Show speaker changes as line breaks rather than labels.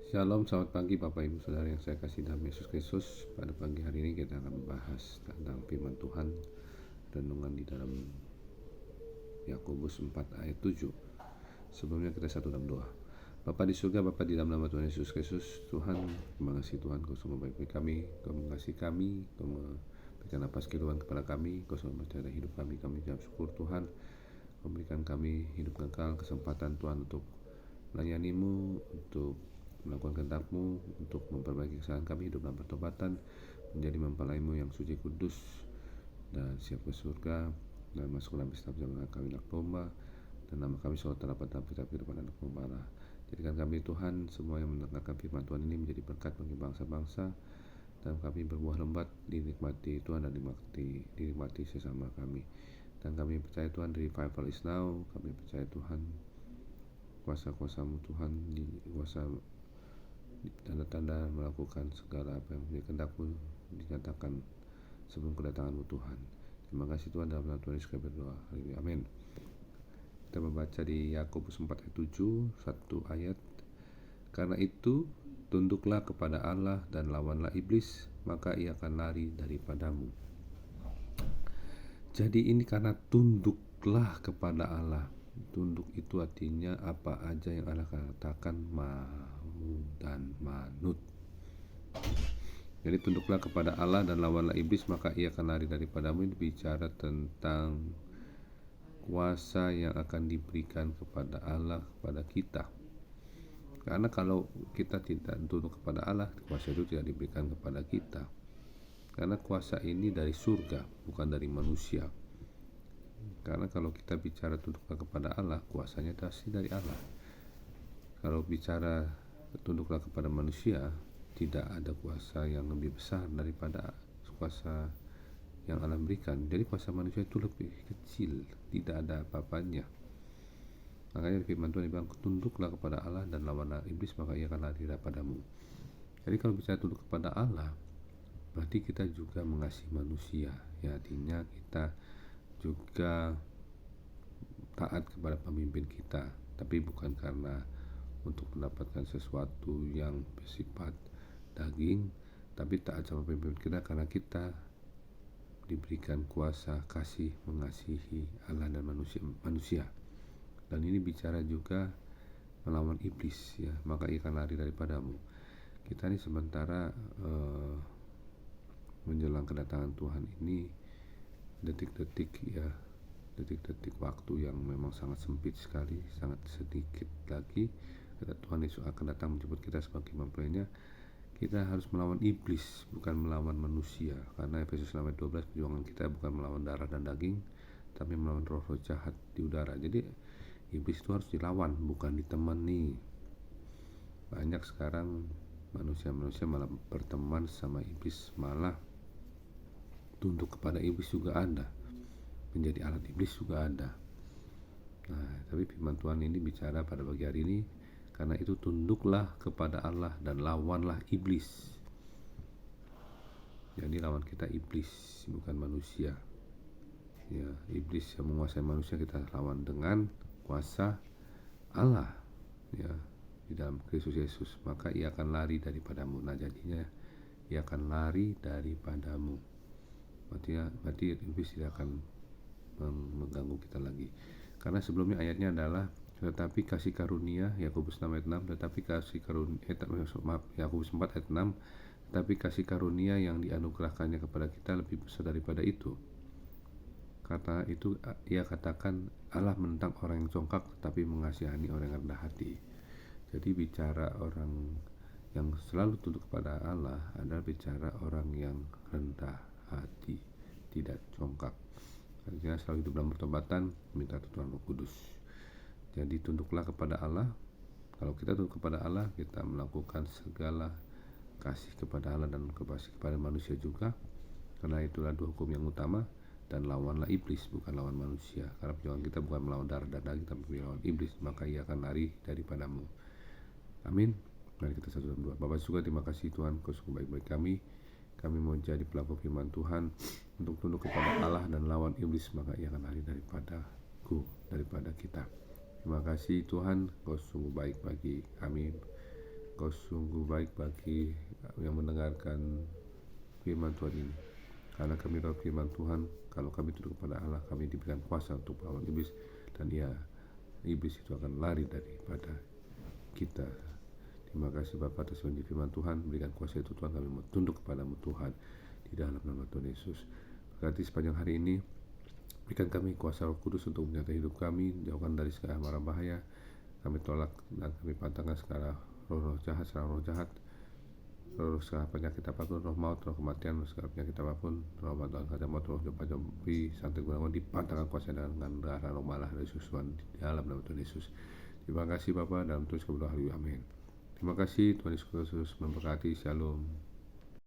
Shalom, selamat pagi Bapak Ibu Saudara yang saya kasih dalam Yesus Kristus. Pada pagi hari ini kita akan membahas tentang firman Tuhan, renungan di dalam Yakobus 4 ayat 7. Sebelumnya kita satu dalam doa. Bapa di surga, Bapa di dalam nama Tuhan Yesus Kristus, Tuhan, terima kasih Tuhan, Kau sungguh baik bagi kami, Kau mengasihi kami, Kau memberikan napas kehidupan kepada kami, Kau selalu menjaga hidup kami ucap syukur Tuhan. Kau berikan kami hidup kekal, kesempatan Tuhan untuk melayani-Mu, untuk melakukan kehendak-Mu, untuk memperbaiki kesalahan kami, hidup dalam pertobatan, menjadi mempelai-Mu yang suci kudus dan siap ke surga, dan masuk dalam pesta perjamuan kami anak domba, dan nama kami selalu terdapat dalam kitab kehidupan anak domba. Jadikan kami Tuhan, semua yang mendengarkan firman Tuhan ini menjadi berkat bagi bangsa-bangsa, dan kami berbuah lebat dinikmati Tuhan dan dinikmati sesama kami. Dan kami percaya Tuhan, revival is now. Kami percaya Tuhan, kuasa-kuasa-Mu Tuhan, di kuasa tanda-tanda melakukan segala apa yang menjadi kehendak-Mu dinyatakan sebelum kedatangan-Mu Tuhan. Terima kasih Tuhan, dalam nama Tuhan Yesus kami berdoa. Amin. Kita membaca di Yakobus 4 ayat 7, satu ayat. Karena itu tunduklah kepada Allah dan lawanlah iblis, maka ia akan lari daripadamu. Jadi ini karena tunduklah kepada Allah. Tunduk itu artinya apa aja yang Allah katakan mau dan manut. Jadi tunduklah kepada Allah dan lawanlah iblis, maka ia akan lari daripadamu. Ini bicara tentang kuasa yang akan diberikan kepada Allah kepada kita. Karena kalau kita tidak tunduk kepada Allah, kuasa itu tidak diberikan kepada kita. Karena kuasa ini dari surga, bukan dari manusia. Karena kalau kita bicara tunduklah kepada Allah, kuasanya pasti dari Allah. Kalau bicara tunduklah kepada manusia, tidak ada kuasa yang lebih besar daripada kuasa yang Allah berikan. Jadi kuasa manusia itu lebih kecil, tidak ada apa-apanya. Makanya firman Tuhan bilang, tunduklah kepada Allah dan lawanlah iblis, maka ia akan lari daripadamu. Jadi kalau bicara tunduk kepada Allah, berarti kita juga mengasihi manusia. Ya, artinya kita juga taat kepada pemimpin kita, tapi bukan karena untuk mendapatkan sesuatu yang bersifat daging, tapi taat sama pemimpin kita karena kita diberikan kuasa kasih mengasihi Allah dan manusia. Dan ini bicara juga melawan iblis, ya, maka ia akan lari daripadamu. Kita ini sementara menjelang kedatangan Tuhan ini detik-detik waktu yang memang sangat sempit sekali, sangat sedikit lagi Tuhan Yesus akan datang menjemput kita sebagai mempelainya. Kita harus melawan iblis, bukan melawan manusia, karena Efesus 6 ayat 12, perjuangan kita bukan melawan darah dan daging, tapi melawan roh-roh jahat di udara. Jadi iblis itu harus dilawan, bukan ditemani. Banyak sekarang manusia malah berteman sama iblis, malah tunduk kepada iblis juga ada, menjadi alat iblis juga ada. Nah, tapi firman Tuhan ini bicara pada pagi hari ini, karena itu tunduklah kepada Allah dan lawanlah iblis. Jadi lawan kita iblis, bukan manusia. Ya, iblis yang menguasai manusia kita lawan dengan kuasa Allah, ya, di dalam Kristus Yesus, maka ia akan lari daripadamu. Nah, jadinya ia akan lari daripadamu. Berarti iblis tidak akan mengganggu kita lagi. Karena sebelumnya ayatnya adalah tetapi kasih karunia, Yakobus 6 ayat 6, tetapi kasih karunia Yakobus 4 ayat 6, tetapi kasih karunia yang dianugerahkannya kepada kita lebih besar daripada itu. Kata itu ia katakan, Allah menentang orang yang congkak tetapi mengasihani orang yang rendah hati. Jadi bicara orang yang selalu tunduk kepada Allah adalah bicara orang yang rendah hati, tidak congkak. Artinya selalu hidup dalam pertobatan, minta Tuhan Roh Kudus. Jadi tunduklah kepada Allah. Kalau kita tunduk kepada Allah, kita melakukan segala kasih kepada Allah dan kasih kepada manusia juga. Karena itulah dua hukum yang utama. Dan lawanlah iblis, bukan lawan manusia. Karena perjuangan kita bukan melawan darah dan daging, tapi melawan iblis, maka ia akan lari daripadamu. Amin. Mari kita satu dan dua. Bapak surga, terima kasih Tuhan, Kau sungguh baik bagi kami. Kami mau jadi pelaku firman Tuhan, untuk tunduk kepada Allah dan lawan iblis, maka ia akan lari daripada kita. Terima kasih Tuhan, Kau sungguh baik bagi kami. Kau sungguh baik bagi yang mendengarkan firman Tuhan ini. Karena kami tahu firman Tuhan, kalau kami tunduk kepada Allah, kami diberikan kuasa untuk melawan iblis, dan iblis itu akan lari daripada kita. Terima kasih Bapa atas firman Tuhan. Berikan kuasa itu Tuhan, kami mau tunduk kepadamu Tuhan, di dalam nama Tuhan Yesus. Berkati sepanjang hari ini, berikan kami kuasa Roh Kudus untuk menyertai hidup kami, jauhkan dari segala mara bahaya. Kami tolak dan kami pantangkan segala roh jahat, serang roh jahat, roh segala penyakit apapun, roh maut, roh kematian, roh segala penyakit apapun, roh bantuan kata maut, roh jompa-jompi, santai gunawan, dipantangkan kuasa dengan darah roh malah dari Yesus Tuhan, di dalam nama Tuhan Yesus. Terima kasih Bapa, dalam Tuhan Yesus, amin. Terima kasih, Tuhan Yesus memberkati. Shalom.